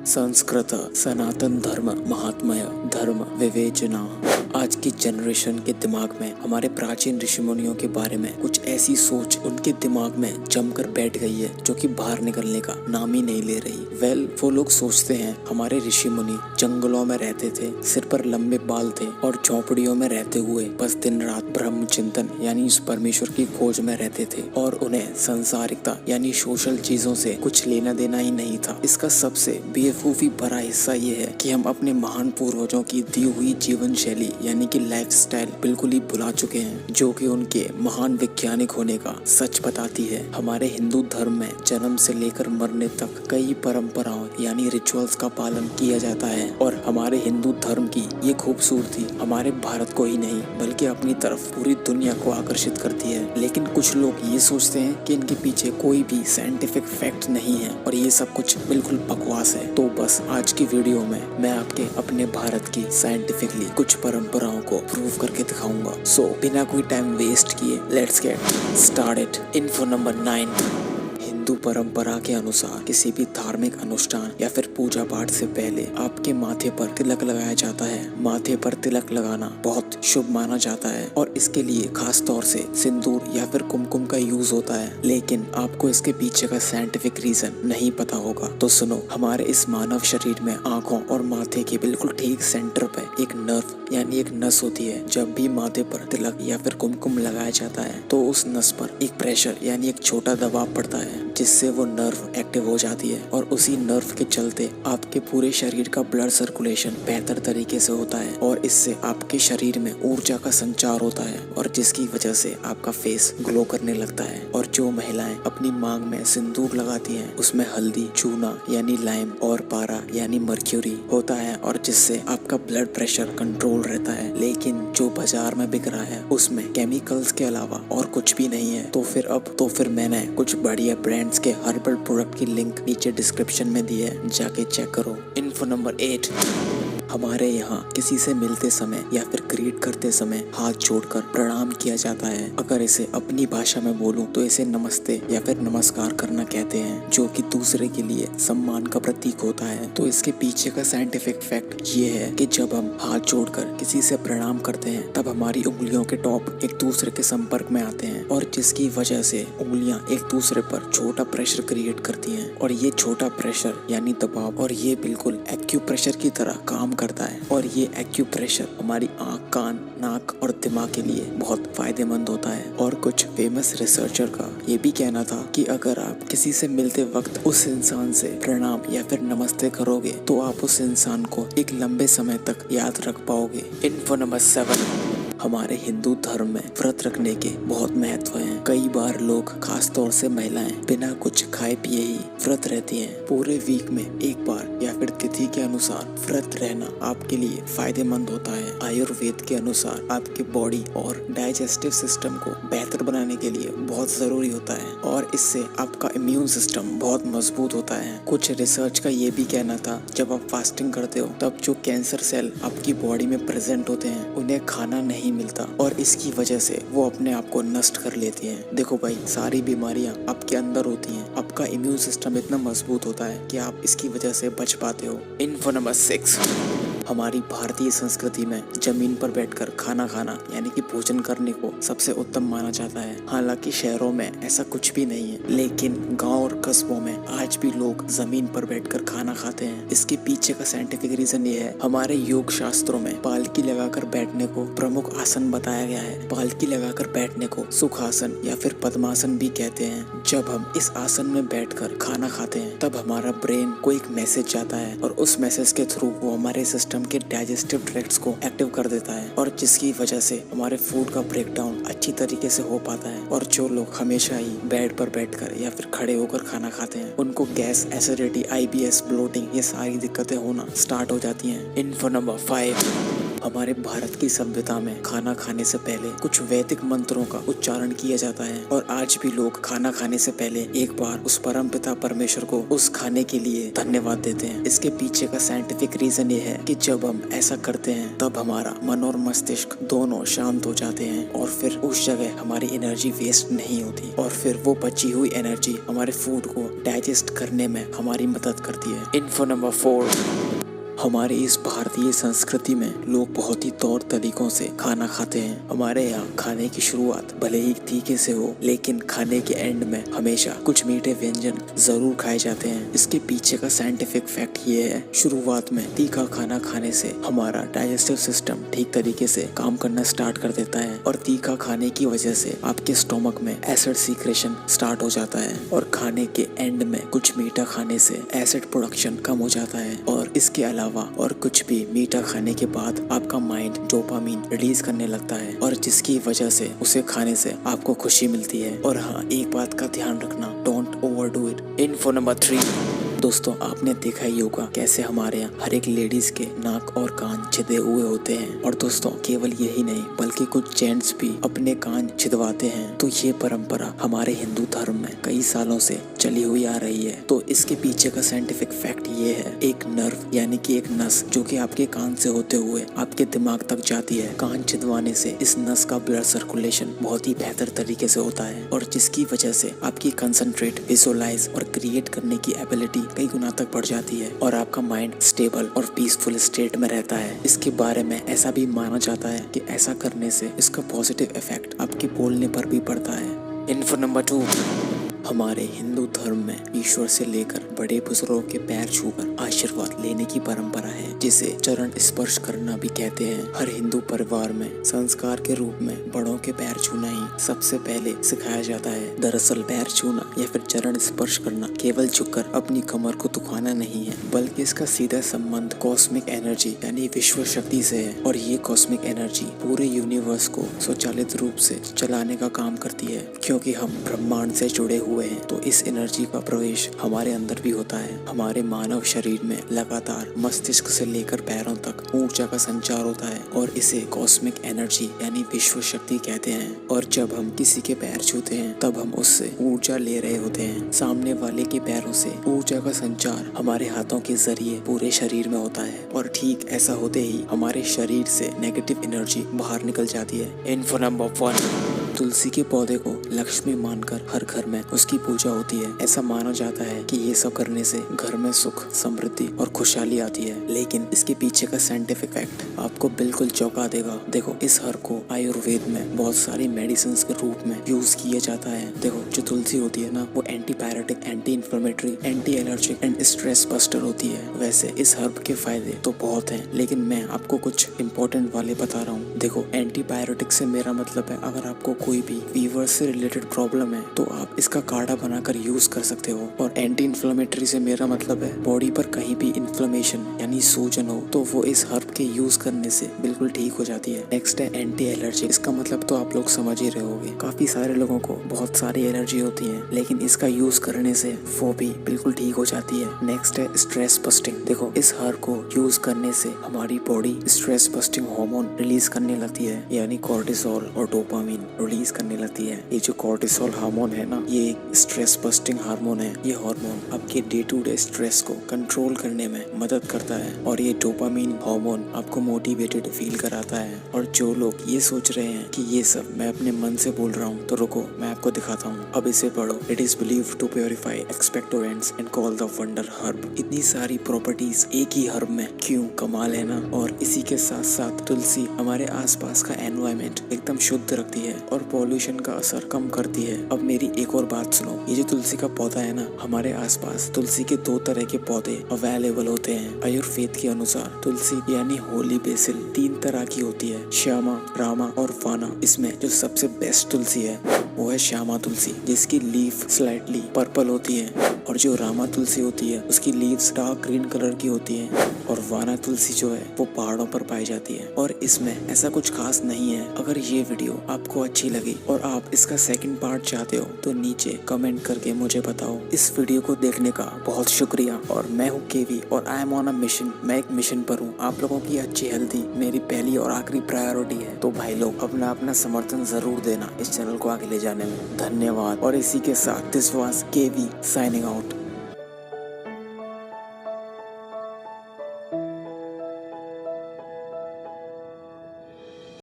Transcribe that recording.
संस्कृत सनातन धर्म महात्म्य धर्म विवेचना। आज की जनरेशन के दिमाग में हमारे प्राचीन ऋषि मुनियों के बारे में कुछ ऐसी सोच उनके दिमाग में जमकर बैठ गई है जो कि बाहर निकलने का नाम ही नहीं ले रही। वो लोग सोचते हैं हमारे ऋषि मुनि जंगलों में रहते थे, सिर पर लंबे बाल थे और झोपड़ियों में रहते हुए बस दिन रात ब्रह्म चिंतन यानी उस परमेश्वर की खोज में रहते थे और उन्हें सांसारिकता यानी सोशल चीजों से कुछ लेना देना ही नहीं था। इसका सबसे बेवकूफी भरा हिस्सा ये है कि हम अपने महान पूर्वजों की दी हुई जीवन शैली यानी कि लाइफस्टाइल बिल्कुल ही भुला चुके हैं, जो कि उनके महान वैज्ञानिक होने का सच बताती है। हमारे हिंदू धर्म में जन्म से लेकर मरने तक कई परंपराओं यानी रिचुअल्स का पालन किया जाता है और हमारे हिंदू धर्म की ये खूबसूरती हमारे भारत को ही नहीं बल्कि अपनी तरफ पूरी दुनिया को आकर्षित करती है। लेकिन कुछ लोग ये सोचते हैं कि इनके पीछे कोई भी साइंटिफिक फैक्ट नहीं है और ये सब कुछ बिल्कुल बकवास है। तो बस आज की वीडियो में मैं आपके अपने भारत की साइंटिफिकली कुछ परंपराओं को प्रूव करके दिखाऊंगा। सो बिना कोई टाइम वेस्ट किए let's get started. Info number 9। Hindu परंपरा के अनुसार किसी भी धार्मिक अनुष्ठान या फिर पूजा पाठ से पहले आपके माथे पर तिलक लगाया जाता है। माथे पर तिलक लगाना बहुत शुभ माना जाता है और इसके लिए खास तौर से सिंदूर या फिर कुमकुम का यूज होता है। लेकिन आपको इसके पीछे का साइंटिफिक रीजन नहीं पता होगा तो सुनो। हमारे इस मानव शरीर में आंखों और माथे के बिल्कुल ठीक सेंटर पे एक नर्व यानी एक नस होती है। जब भी माथे पर तिलक या फिर कुमकुम लगाया जाता है तो उस नस पर एक प्रेशर यानी एक छोटा दबाव पड़ता है जिससे वो नर्व एक्टिव हो जाती है और उसी नर्व के चलते आपके पूरे शरीर का ब्लड सर्कुलेशन बेहतर तरीके से होता है और इससे आपके शरीर में ऊर्जा का संचार होता है और जिसकी वजह से आपका फेस ग्लो करने लगता है। और जो महिलाएं अपनी मांग में सिंदूर लगाती हैं उसमें हल्दी, चूना यानी लाइम और पारा यानी मर्क्यूरी होता है और जिससे आपका ब्लड प्रेशर कंट्रोल रहता है। लेकिन जो बाजार में बिक रहा है उसमें केमिकल्स के अलावा और कुछ भी नहीं है। तो फिर मैंने कुछ बढ़िया ब्रांड्स के हर्बल प्रोडक्ट की लिंक नीचे डिस्क्रिप्शन में दी है, जाके चेक करो। Info number 8। हमारे यहाँ किसी से मिलते समय या फिर ग्रीट करते समय हाथ जोड़कर प्रणाम किया जाता है। अगर इसे अपनी भाषा में बोलूं तो इसे नमस्ते या फिर नमस्कार करना कहते हैं, जो कि दूसरे के लिए सम्मान का प्रतीक होता है। तो इसके पीछे का साइंटिफिक फैक्ट ये है कि जब हम हाथ जोड़कर किसी से प्रणाम करते हैं तब हमारी उंगलियों के टॉप एक दूसरे के संपर्क में आते हैं और जिसकी वजह से उंगलियां एक दूसरे पर छोटा प्रेशर क्रिएट करती हैं और ये छोटा प्रेशर यानी दबाव और ये बिल्कुल एक्यूप्रेशर की तरह काम करता है। और ये एक्यूप्रेशर हमारी आंख, कान, नाक और दिमाग के लिए बहुत फायदेमंद होता है। और कुछ फेमस रिसर्चर का ये भी कहना था कि अगर आप किसी से मिलते वक्त उस इंसान से प्रणाम या फिर नमस्ते करोगे तो आप उस इंसान को एक लंबे समय तक याद रख पाओगे। Info number 7। हमारे हिंदू धर्म में व्रत रखने के बहुत महत्व हैं। कई बार लोग, खास तौर से महिलाएं, बिना कुछ खाए पिए ही व्रत रहती हैं। पूरे वीक में एक बार या फिर तिथि के अनुसार व्रत रहना आपके लिए फायदेमंद होता है। आयुर्वेद के अनुसार आपके बॉडी और डाइजेस्टिव सिस्टम को बेहतर बनाने के लिए बहुत जरूरी होता है और इससे आपका इम्यून सिस्टम बहुत मजबूत होता है। कुछ रिसर्च का ये भी कहना था जब आप फास्टिंग करते हो तब जो कैंसर सेल आपकी बॉडी में प्रेजेंट होते हैं उन्हें खाना नहीं मिलता और इसकी वजह से वो अपने आप को नष्ट कर लेती हैं। देखो भाई, सारी बीमारियां आपके अंदर होती हैं। आपका इम्यून सिस्टम इतना मजबूत होता है कि आप इसकी वजह से बच पाते हो। Info number 6। हमारी भारतीय संस्कृति में जमीन पर बैठकर खाना खाना यानी कि भोजन करने को सबसे उत्तम माना जाता है। हालांकि शहरों में ऐसा कुछ भी नहीं है, लेकिन गांव और कस्बों में आज भी लोग जमीन पर बैठकर खाना खाते हैं। इसके पीछे का साइंटिफिक रीजन ये है, हमारे योग शास्त्रों में पालकी लगाकर बैठने को प्रमुख आसन बताया गया है। पालकी लगाकर बैठने को सुखासन या फिर पद्मासन भी कहते हैं। जब हम इस आसन में बैठकर खाना खाते हैं तब हमारा ब्रेन को एक मैसेज जाता है और उस मैसेज के थ्रू वो हमारे सिस्टम के डाइजेस्टिव ट्रैक्ट्स को एक्टिव कर देता है और जिसकी वजह से हमारे फूड का ब्रेकडाउन अच्छी तरीके से हो पाता है। और जो लोग हमेशा ही बेड पर बैठकर या फिर खड़े होकर खाना खाते हैं उनको गैस, एसिडिटी, IBS, ब्लोटिंग ये सारी दिक्कतें होना स्टार्ट हो जाती हैं। Info number 5। हमारे भारत की सभ्यता में खाना खाने से पहले कुछ वैदिक मंत्रों का उच्चारण किया जाता है और आज भी लोग खाना खाने से पहले एक बार उस परमपिता परमेश्वर को उस खाने के लिए धन्यवाद देते हैं। इसके पीछे का साइंटिफिक रीजन ये है कि जब हम ऐसा करते हैं तब हमारा मन और मस्तिष्क दोनों शांत हो जाते हैं और फिर उस जगह हमारी एनर्जी वेस्ट नहीं होती और फिर वो बची हुई एनर्जी हमारे फूड को डाइजेस्ट करने में हमारी मदद करती है। इन्फो नंबर 4, हमारी इस भारतीय संस्कृति में लोग बहुत ही तौर तरीकों से खाना खाते हैं। हमारे यहाँ खाने की शुरुआत भले ही तीखे से हो, लेकिन खाने के एंड में हमेशा कुछ मीठे व्यंजन जरूर खाए जाते हैं। इसके पीछे का साइंटिफिक फैक्ट ये है, शुरुआत में तीखा खाना खाने से हमारा डाइजेस्टिव सिस्टम ठीक तरीके से काम करना स्टार्ट कर देता है और तीखा खाने की वजह से आपके स्टोमक में एसिड सीक्रेशन स्टार्ट हो जाता है और खाने के एंड में कुछ मीठा खाने से एसिड प्रोडक्शन कम हो जाता है और इसके अलावा और कुछ भी मीठा खाने के बाद आपका माइंड डोपामीन रिलीज करने लगता है और जिसकी वजह से उसे खाने से आपको खुशी मिलती है। और हाँ, एक बात का ध्यान रखना, don't overdo it. Info number 3, दोस्तों आपने देखा ही होगा कैसे हमारे यहाँ हर एक लेडीज के नाक और कान छिदे हुए होते हैं और दोस्तों केवल यही नहीं बल्कि कुछ जेंट्स भी अपने कान छिदवाते हैं। तो ये परंपरा हमारे हिंदू धर्म में कई सालों से चली हुई आ रही है। तो इसके पीछे का साइंटिफिक फैक्ट ये है, एक नर्व यानी कि एक नस जो कि आपके कान से होते हुए आपके दिमाग तक जाती है। कान छिदवाने से इस नस का ब्लड सर्कुलेशन बहुत ही बेहतर तरीके से होता है और जिसकी वजह से आपकी कंसंट्रेट, विजुअलाइज और क्रिएट करने की एबिलिटी कई गुना तक बढ़ जाती है और आपका माइंड स्टेबल और पीसफुल स्टेट में रहता है। इसके बारे में ऐसा भी माना जाता है कि ऐसा करने से इसका पॉजिटिव इफेक्ट आपके बोलने पर भी पड़ता है। इन्फो नंबर 2, हमारे हिंदू धर्म में ईश्वर से लेकर बड़े बुजुर्गों के पैर छूकर आशीर्वाद लेने की परंपरा है, जिसे चरण स्पर्श करना भी कहते हैं। हर हिंदू परिवार में संस्कार के रूप में बड़ों के पैर छूना ही सबसे पहले सिखाया जाता है। दरअसल पैर छूना या फिर चरण स्पर्श करना केवल झुककर अपनी कमर को दुखाना नहीं है, बल्कि इसका सीधा संबंध कॉस्मिक एनर्जी यानी विश्व शक्ति से है और ये कॉस्मिक एनर्जी पूरे यूनिवर्स को स्वचालित रूप से चलाने का काम करती है। क्योंकि हम ब्रह्मांड से जुड़े हुए हैं तो इस एनर्जी का प्रवेश हमारे अंदर भी होता है। हमारे मानव शरीर में लगातार मस्तिष्क से लेकर पैरों तक ऊर्जा का संचार होता है और इसे कॉस्मिक एनर्जी यानी विश्व शक्ति कहते हैं। और जब हम किसी के पैर छूते हैं तब हम उससे ऊर्जा ले रहे होते हैं। सामने वाले के पैरों से ऊर्जा का संचार हमारे हाथों के जरिए पूरे शरीर में होता है और ठीक ऐसा होते ही हमारे शरीर से नेगेटिव एनर्जी बाहर निकल जाती है। इन्फो नंबर 1, तुलसी के पौधे को लक्ष्मी मानकर हर घर में उसकी पूजा होती है। ऐसा माना जाता है कि ये सब करने से घर में सुख, समृद्धि और खुशहाली आती है। लेकिन इसके पीछे का साइंटिफिक फैक्ट आपको बिल्कुल चौंका देगा। देखो, इस हर को आयुर्वेद में बहुत सारी मेडिसिन के रूप में यूज किया जाता है। देखो, जो तुलसी होती है ना, वो antibiotic, anti inflammatory, anti allergic and stress buster होती है। वैसे इस हर्ब के फायदे तो बहुत हैं, लेकिन मैं आपको कुछ इंपॉर्टेंट वाले बता रहा हूँ। देखो, एंटीबायोटिक से मेरा मतलब है अगर आपको कोई भी फीवर से रिलेटेड प्रॉब्लम है तो आप इसका काढ़ा बनाकर यूज कर सकते हो। और एंटी इन्फ्लेमेटरी से मेरा मतलब है बॉडी पर कहीं भी इन्फ्लेमेशन यानी सूजन हो तो वो इस हर्ब के यूज करने से बिल्कुल ठीक हो जाती है। नेक्स्ट है एंटी एलर्जी। इसका मतलब तो आप लोग समझ ही रहे होंगे, काफी सारे लोगों को बहुत सारी एलर्जी होती है, लेकिन इसका यूज करने से वो भी बिल्कुल ठीक हो जाती है। नेक्स्ट है स्ट्रेस बस्टिंग। देखो, इस हर्ब को यूज करने से हमारी body stress busting hormone release करने लगती है, यानी कोर्टिसोल और डोपामिन रिलीज करने लगती है। ये जो कोर्टिसोल हार्मोन है ना, ये एक स्ट्रेस बस्टिंग हार्मोन है। ये हार्मोन आपके डे टू डे स्ट्रेस को कंट्रोल करने में मदद करता है और ये डोपामिन हार्मोन आपको मोटिवेटेड फील कराता है। और जो लोग ये सोच रहे हैं कि ये सब मैं अपने मन से बोल रहा हूँ, तो रुको मैं आपको दिखाता हूँ। अब इसे पढ़ो। It is believed to purify expectorants and call the wonder herb. इतनी सारी प्रॉपर्टीज एक ही हर्ब में, क्यों कमाल है ना। और इसी के साथ साथ तुलसी हमारे आसपास का एनवायरमेंट एकदम शुद्ध रखती है और पॉल्यूशन का असर कम करती है। अब मेरी एक और बात सुनो, ये जो तुलसी का पौधा है ना, हमारे आसपास तुलसी के 2 तरह के पौधे अवेलेबल होते हैं। आयुर्वेद के अनुसार तुलसी यानी होली बेसिल 3 तरह की होती है, श्यामा, रामा और वाना। इसमें जो सबसे बेस्ट तुलसी है वो है श्यामा तुलसी, जिसकी लीफ स्लाइटली पर्पल होती है, और जो रामा तुलसी होती है उसकी लीव्स डार्क ग्रीन कलर की होती है, और वाना तुलसी जो है वो पहाड़ों पर पाई जाती है। और इसमें ऐसा कुछ खास नहीं है। अगर ये वीडियो आपको अच्छी लगी और आप इसका सेकंड पार्ट चाहते हो तो नीचे कमेंट करके मुझे बताओ। इस वीडियो को देखने का बहुत शुक्रिया। और मैं हूँ केवी और I am on a mission. मैं एक मिशन पर हूँ। आप लोगों की अच्छी हेल्दी मेरी पहली और आखिरी प्रायोरिटी है। तो भाई लोग अपना अपना समर्थन जरूर देना इस चैनल को आगे ले जाने में। धन्यवाद। और इसी के साथ this was KV signing out.